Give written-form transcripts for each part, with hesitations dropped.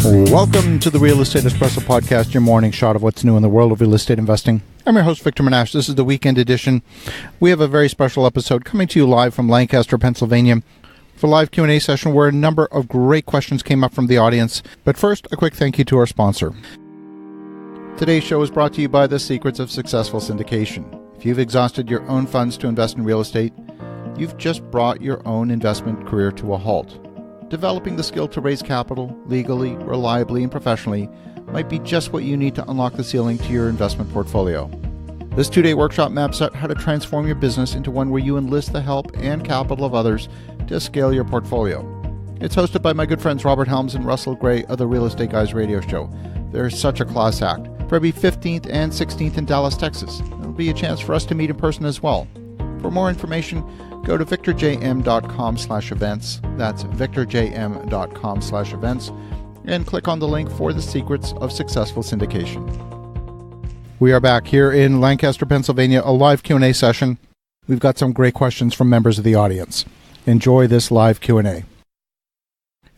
Welcome to the Real Estate Espresso Podcast, your morning shot of what's new in the world of real estate investing. I'm your host, Victor Menashe. This is the weekend edition. We have a very special episode coming to you live from Lancaster, Pennsylvania, for a live Q&A session where a number of great questions came up from the audience. But first, a quick thank you to our sponsor. Today's show is brought to you by the Secrets of Successful Syndication. If you've exhausted your own funds to invest in real estate, you've just brought your own investment career to a halt. Developing the skill to raise capital legally, reliably, and professionally might be just what you need to unlock the ceiling to your investment portfolio. This 2-day workshop maps out how to transform your business into one where you enlist the help and capital of others to scale your portfolio. It's hosted by my good friends Robert Helms and Russell Gray of the Real Estate Guys radio show. They're such a class act. February 15th and 16th in Dallas, Texas. It'll be a chance for us to meet in person as well. For more information, go to victorjm.com/events. That's victorjm.com/events. And click on the link for the Secrets of Successful Syndication. We are back here in Lancaster, Pennsylvania, a live Q&A session. We've got some great questions from members of the audience. Enjoy this live Q&A.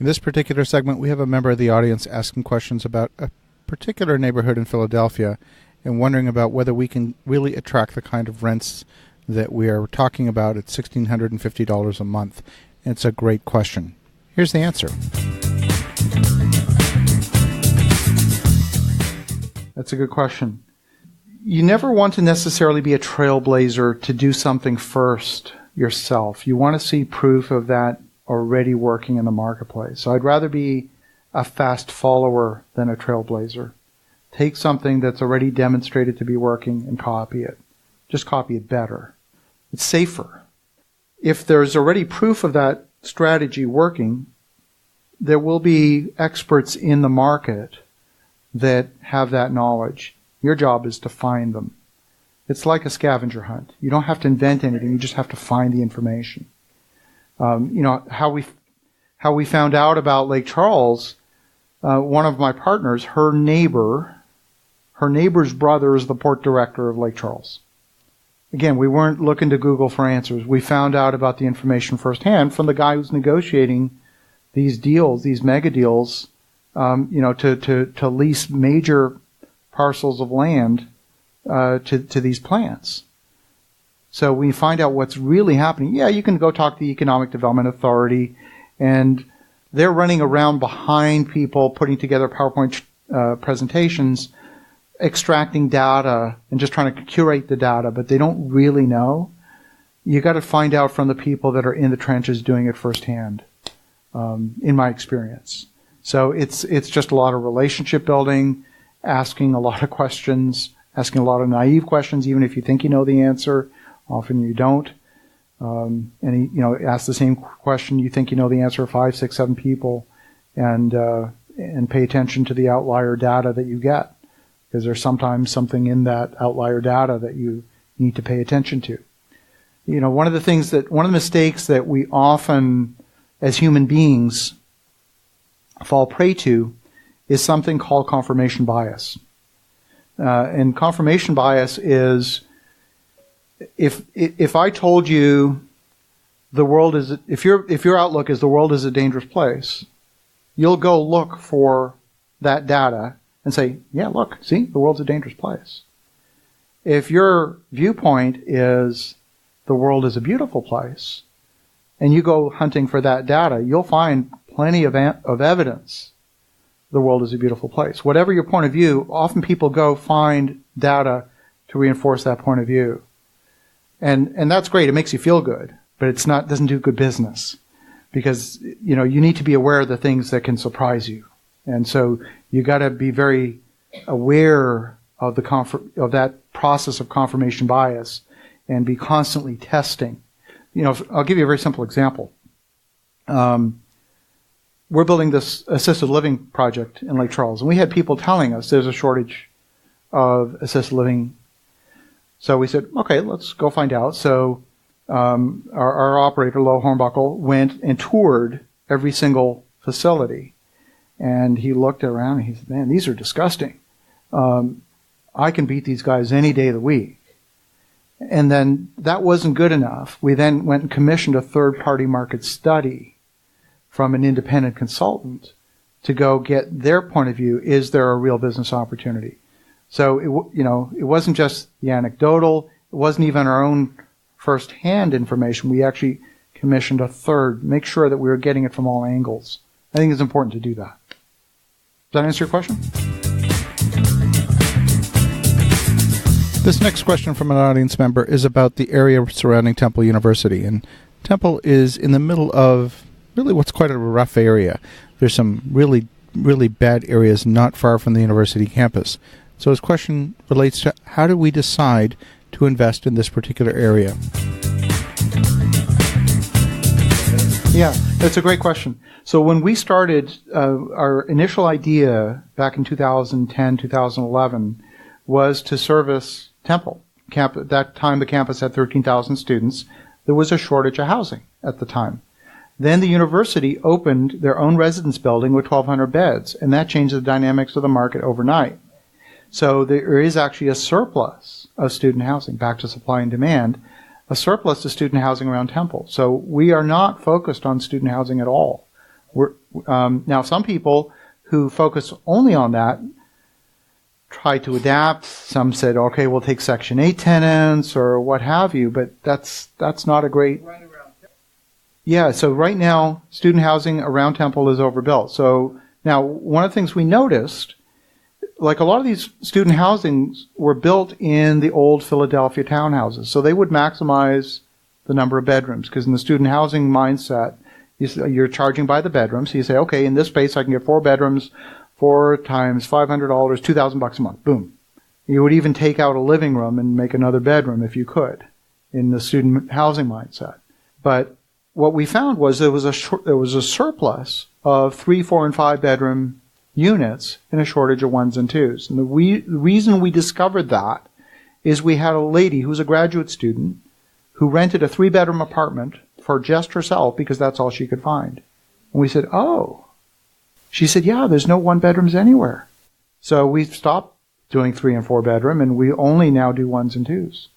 In this particular segment, we have a member of the audience asking questions about a particular neighborhood in Philadelphia and wondering about whether we can really attract the kind of rents that we are talking about at $1,650 a month. And it's a great question. Here's the answer. That's a good question. You never want to necessarily be a trailblazer to do something first yourself. You want to see proof of that already working in the marketplace. So I'd rather be a fast follower than a trailblazer. Take something that's already demonstrated to be working and copy it. Just copy it better. It's safer. If there's already proof of that strategy working, there will be experts in the market that have that knowledge. Your job is to find them. It's like a scavenger hunt. You don't have to invent anything. You just have to find the information. How we found out about Lake Charles, one of my partners, her neighbor's brother is the port director of Lake Charles. Again, we weren't looking to Google for answers. We found out about the information firsthand from the guy who's negotiating these deals, these mega deals, to lease major parcels of land to these plants. So we find out what's really happening. Yeah, you can go talk to the Economic Development Authority, and they're running around behind people, putting together PowerPoint presentations, extracting data and just trying to curate the data, but they don't really know. You got to find out from the people that are in the trenches doing it firsthand, in my experience. So it's just a lot of relationship building, asking a lot of questions, asking a lot of naive questions, even if you think you know the answer. Often you don't. Ask the same question, you think you know the answer of 5, 6, 7 people, and pay attention to the outlier data that you get. Because there's sometimes something in that outlier data that you need to pay attention to. One of the mistakes that we often, as human beings, fall prey to is something called confirmation bias. And confirmation bias is, if I told you the world is, if your outlook is the world is a dangerous place, you'll go look for that data and say, yeah, look, see, the world's a dangerous place. If your viewpoint is the world is a beautiful place, and you go hunting for that data, you'll find plenty of evidence the world is a beautiful place. Whatever your point of view, often people go find data to reinforce that point of view. And that's great. It makes you feel good, but doesn't do good business. Because, you need to be aware of the things that can surprise you. And so you got to be very aware of that process of confirmation bias and be constantly testing. I'll give you a very simple example. We're building this assisted living project in Lake Charles, and we had people telling us there's a shortage of assisted living. So we said, okay, let's go find out. So our operator, Lo Hornbuckle, went and toured every single facility. And he looked around and he said, man, these are disgusting. I can beat these guys any day of the week. And then that wasn't good enough. We then went and commissioned a third-party market study from an independent consultant to go get their point of view. Is there a real business opportunity? So, it wasn't just the anecdotal. It wasn't even our own first-hand information. We actually commissioned a third, make sure that we were getting it from all angles. I think it's important to do that. Does that answer your question? This next question from an audience member is about the area surrounding Temple University. And Temple is in the middle of really what's quite a rough area. There's some really, really bad areas not far from the university campus. So his question relates to how do we decide to invest in this particular area? Yeah, that's a great question. So when we started, our initial idea back in 2010, 2011 was to service Temple. At that time, the campus had 13,000 students. There was a shortage of housing at the time. Then the university opened their own residence building with 1,200 beds, and that changed the dynamics of the market overnight. So there is actually a surplus of student housing, back to supply and demand, a surplus of student housing around Temple. So we are not focused on student housing at all. Now, some people who focus only on that try to adapt. Some said, okay, we'll take Section 8 tenants or what have you, but that's not a great... Yeah, so right now, student housing around Temple is overbuilt. So now, one of the things we noticed, like a lot of these student housings were built in the old Philadelphia townhouses. So they would maximize the number of bedrooms, because in the student housing mindset, you're charging by the bedroom. So you say, okay, in this space I can get 4 bedrooms, 4 times $500, $2,000 a month. Boom. You would even take out a living room and make another bedroom if you could in the student housing mindset. But what we found was there was a surplus of 3, 4, and 5 bedroom units and a shortage of 1s and 2s. And the reason we discovered that is we had a lady who was a graduate student who rented a 3-bedroom apartment for just herself because that's all she could find. And we said, oh. She said, yeah, there's no 1-bedrooms anywhere. So we stopped doing 3 and 4 bedroom, and we only now do 1s and 2s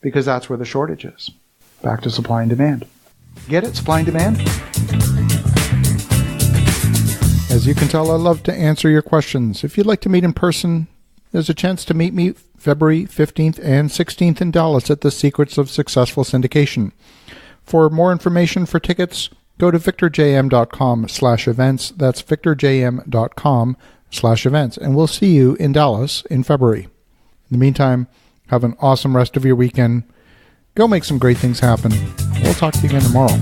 because that's where the shortage is. Back to supply and demand. Get it? Supply and demand? As you can tell, I love to answer your questions. If you'd like to meet in person, there's a chance to meet me February 15th and 16th in Dallas at the Secrets of Successful Syndication. For more information for tickets, go to victorjm.com/events. That's victorjm.com/events. And we'll see you in Dallas in February. In the meantime, have an awesome rest of your weekend. Go make some great things happen. We'll talk to you again tomorrow.